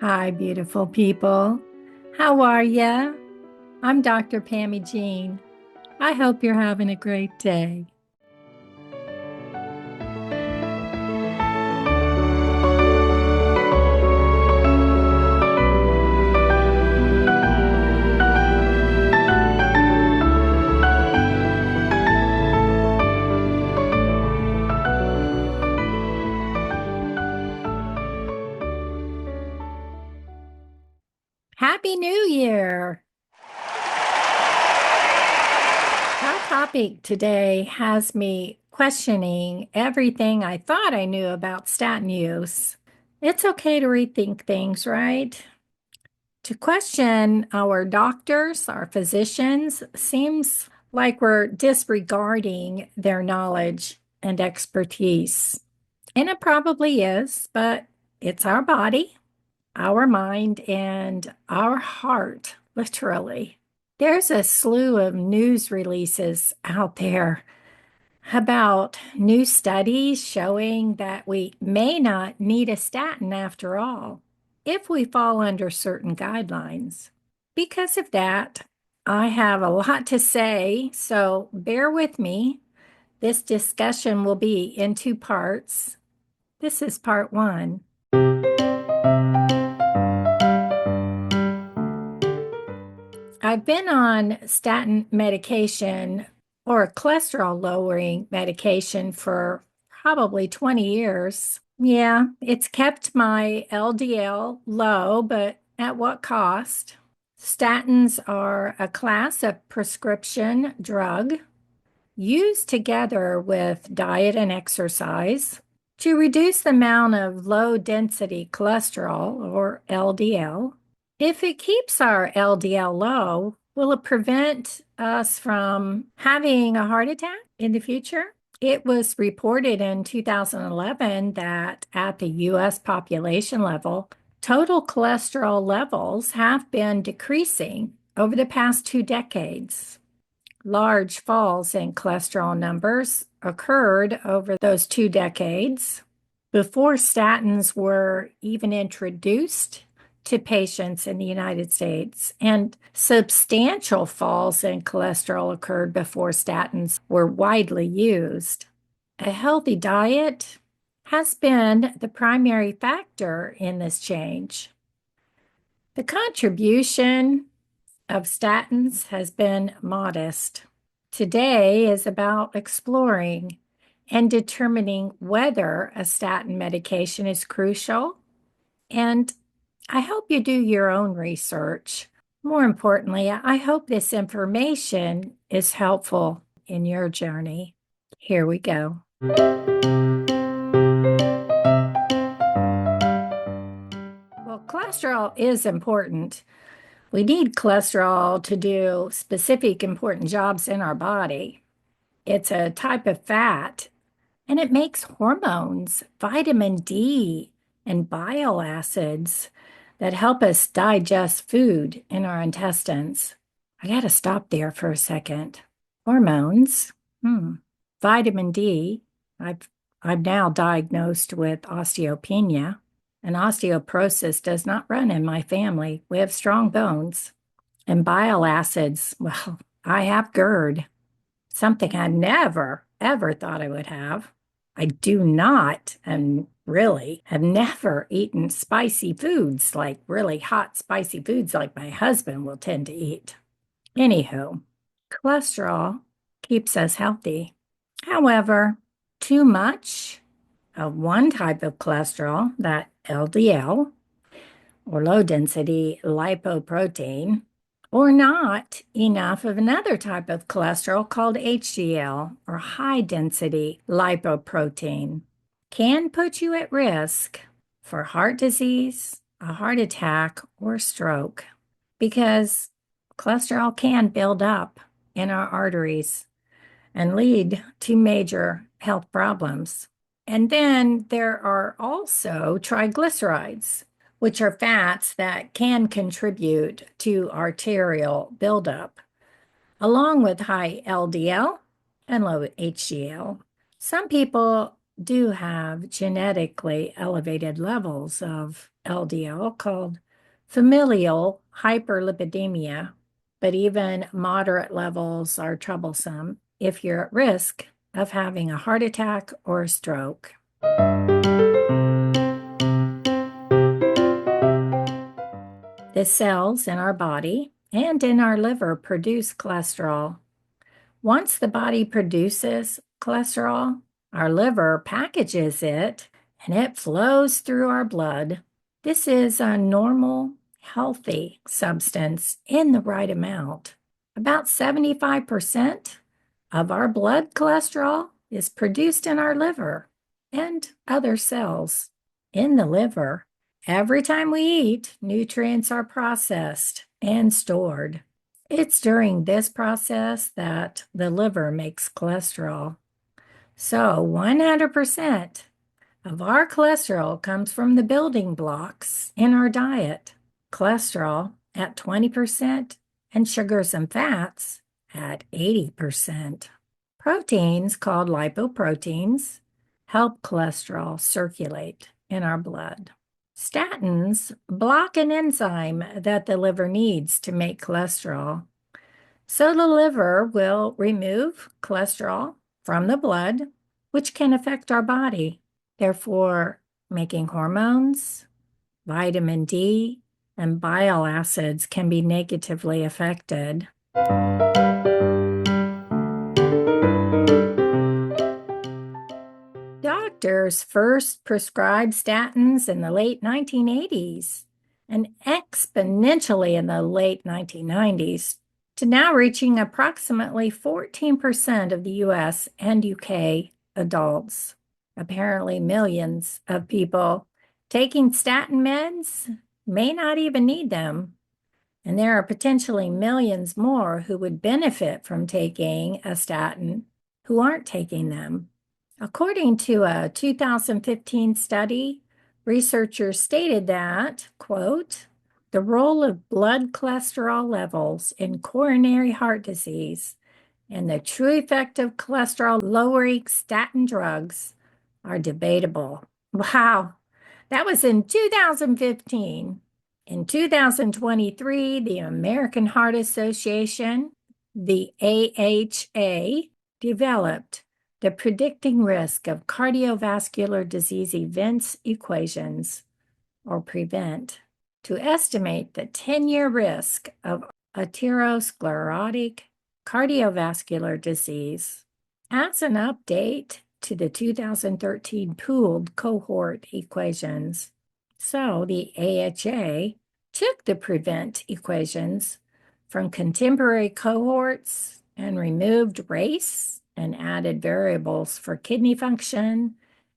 Hi, beautiful people. How are ya? I'm Dr. Pammy Jean. I hope you're having a great day. Happy New Year! Our topic today has me questioning everything I thought I knew about statin use. It's okay to rethink things, right? To question our doctors, our physicians, seems like we're disregarding their knowledge and expertise. And it probably is, but it's our body, our mind, and our heart, literally. There's a slew of news releases out there about new studies showing that we may not need a statin after all if we fall under certain guidelines. Because of that, I have a lot to say, so bear with me. This discussion will be in two parts. This is part one. I've been on statin medication or cholesterol lowering medication for probably 20 years. Yeah, it's kept my LDL low, but at what cost? Statins are a class of prescription drug used together with diet and exercise to reduce the amount of low density cholesterol or LDL. If it keeps our LDL low, will it prevent us from having a heart attack in the future? It was reported in 2011 that at the US population level, total cholesterol levels have been decreasing over the past 2 decades. Large falls in cholesterol numbers occurred over those 2 decades before statins were even introduced to patients in the United States, and substantial falls in cholesterol occurred before statins were widely used. A healthy diet has been the primary factor in this change. The contribution of statins has been modest. Today is about exploring and determining whether a statin medication is crucial, and I hope you do your own research. More importantly, I hope this information is helpful in your journey. Here we go. Well, cholesterol is important. We need cholesterol to do specific important jobs in our body. It's a type of fat, and it makes hormones, vitamin D, and bile acids that help us digest food in our intestines. I got to stop there for a second. Hormones, vitamin D. I'm now diagnosed with osteopenia, and osteoporosis does not run in my family. We have strong bones. And bile acids, well, I have GERD, something I never, ever thought I would have. I do not, and really have never eaten spicy foods, like really hot, spicy foods like my husband will tend to eat. Anywho, cholesterol keeps us healthy. However, too much of one type of cholesterol, that LDL, or low density lipoprotein, or not enough of another type of cholesterol called HDL, or high density lipoprotein, can put you at risk for heart disease, a heart attack, or stroke, because cholesterol can build up in our arteries and lead to major health problems. And then there are also triglycerides, which are fats that can contribute to arterial buildup, along with high LDL and low HDL. Some people do have genetically elevated levels of LDL called familial hyperlipidemia, but even moderate levels are troublesome if you're at risk of having a heart attack or a stroke. The cells in our body and in our liver produce cholesterol. Once the body produces cholesterol, our liver packages it and it flows through our blood. This is a normal, healthy substance in the right amount. About 75% of our blood cholesterol is produced in our liver and other cells in the liver. Every time we eat, nutrients are processed and stored. It's during this process that the liver makes cholesterol. So 100% of our cholesterol comes from the building blocks in our diet. Cholesterol at 20% and sugars and fats at 80%. Proteins called lipoproteins help cholesterol circulate in our blood. Statins block an enzyme that the liver needs to make cholesterol. So the liver will remove cholesterol from the blood, which can affect our body, therefore making hormones, vitamin D, and bile acids can be negatively affected. Doctors first prescribed statins in the late 1980s and exponentially in the late 1990s to now reaching approximately 14% of the US and UK adults. Apparently, millions of people taking statin meds may not even need them. And there are potentially millions more who would benefit from taking a statin who aren't taking them. According to a 2015 study, researchers stated that, quote, the role of blood cholesterol levels in coronary heart disease and the true effect of cholesterol-lowering statin drugs are debatable. Wow, that was in 2015. In 2023, the American Heart Association, the AHA, developed the predicting risk of cardiovascular disease events equations, or PREVENT, to estimate the 10-year risk of atherosclerotic cardiovascular disease. As an update to the 2013 pooled cohort equations, so the AHA took the PREVENT equations from contemporary cohorts and removed race and added variables for kidney function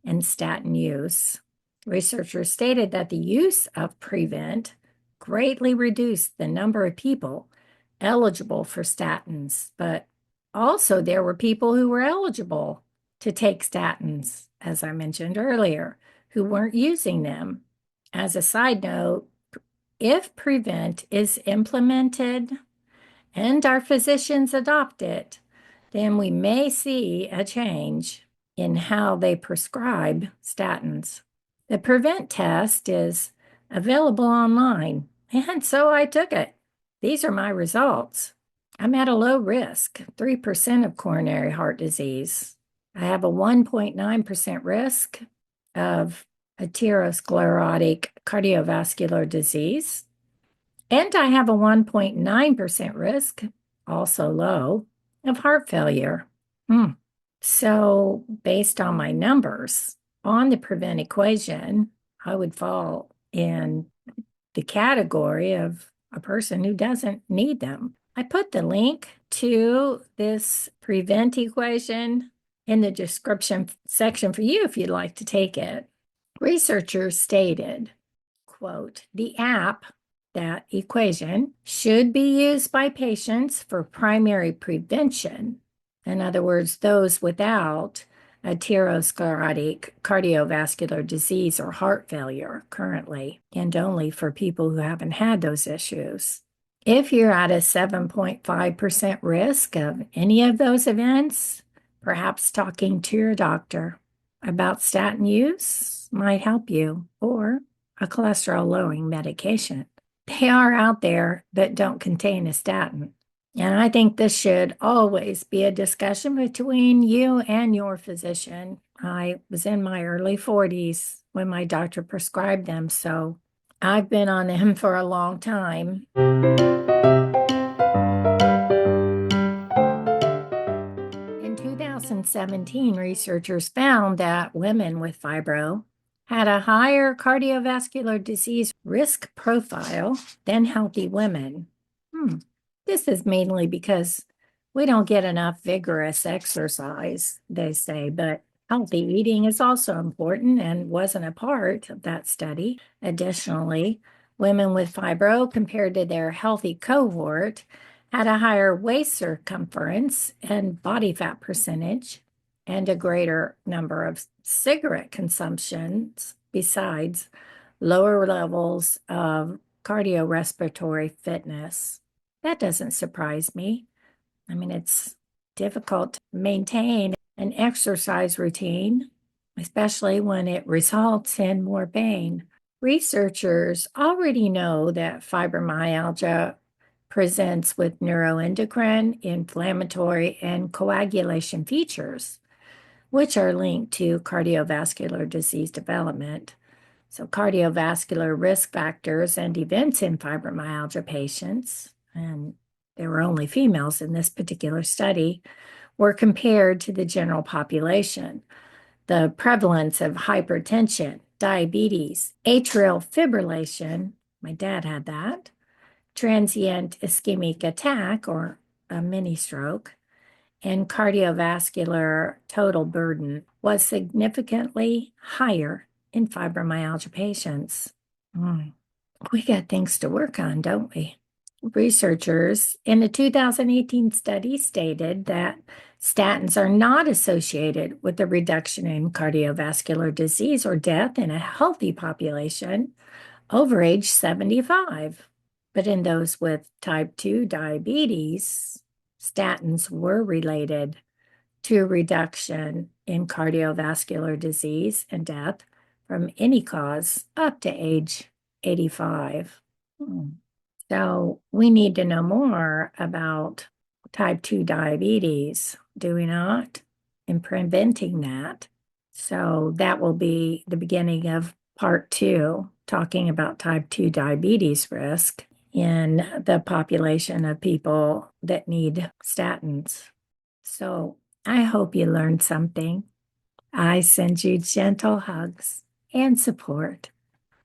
and statin use. Researchers stated that the use of PREVENT greatly reduced the number of people eligible for statins, but also there were people who were eligible to take statins, as I mentioned earlier, who weren't using them. As a side note, if PREVENT is implemented and our physicians adopt it, then we may see a change in how they prescribe statins. The PREVENT test is available online, and so I took it. These are my results. I'm at a low risk, 3% of coronary heart disease. I have a 1.9% risk of atherosclerotic cardiovascular disease, and I have a 1.9% risk, also low, of heart failure. So, based on my numbers on the PREVENT equation, I would fall in the category of a person who doesn't need them. I put the link to this PREVENT equation in the description section for you if you'd like to take it. Researchers stated, quote, the app, that equation, should be used by patients for primary prevention. In other words, those without atherosclerotic cardiovascular disease or heart failure currently, and only for people who haven't had those issues. If you're at a 7.5% risk of any of those events, perhaps talking to your doctor. about statin use might help you, or a cholesterol-lowering medication. They are out there that don't contain a statin. And I think this should always be a discussion between you and your physician. I was in my early 40s when my doctor prescribed them, so I've been on them for a long time. In 2017, researchers found that women with fibro had a higher cardiovascular disease risk profile than healthy women. This is mainly because we don't get enough vigorous exercise, they say, but healthy eating is also important and wasn't a part of that study. Additionally, women with fibro compared to their healthy cohort had a higher waist circumference and body fat percentage and a greater number of cigarette consumptions besides lower levels of cardiorespiratory fitness. That doesn't surprise me. I mean, it's difficult to maintain an exercise routine, especially when it results in more pain. Researchers already know that fibromyalgia presents with neuroendocrine, inflammatory, and coagulation features, which are linked to cardiovascular disease development. So, cardiovascular risk factors and events in fibromyalgia patients, and there were only females in this particular study, were compared to the general population. The prevalence of hypertension, diabetes, atrial fibrillation, my dad had that, transient ischemic attack or a mini stroke, and cardiovascular total burden was significantly higher in fibromyalgia patients. We got things to work on, don't we? Researchers in a 2018 study stated that statins are not associated with a reduction in cardiovascular disease or death in a healthy population over age 75. But in those with type 2 diabetes, statins were related to a reduction in cardiovascular disease and death from any cause up to age 85. So we need to know more about type 2 diabetes, do we not? And preventing that. So that will be the beginning of part 2, talking about type 2 diabetes risk in the population of people that need statins. So I hope you learned something. I send you gentle hugs and support.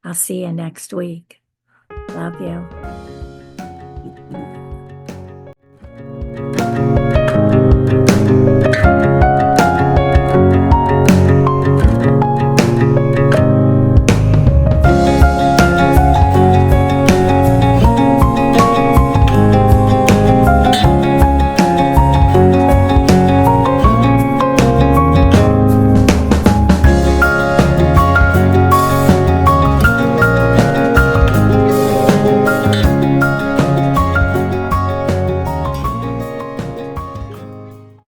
I'll see you next week. Love you.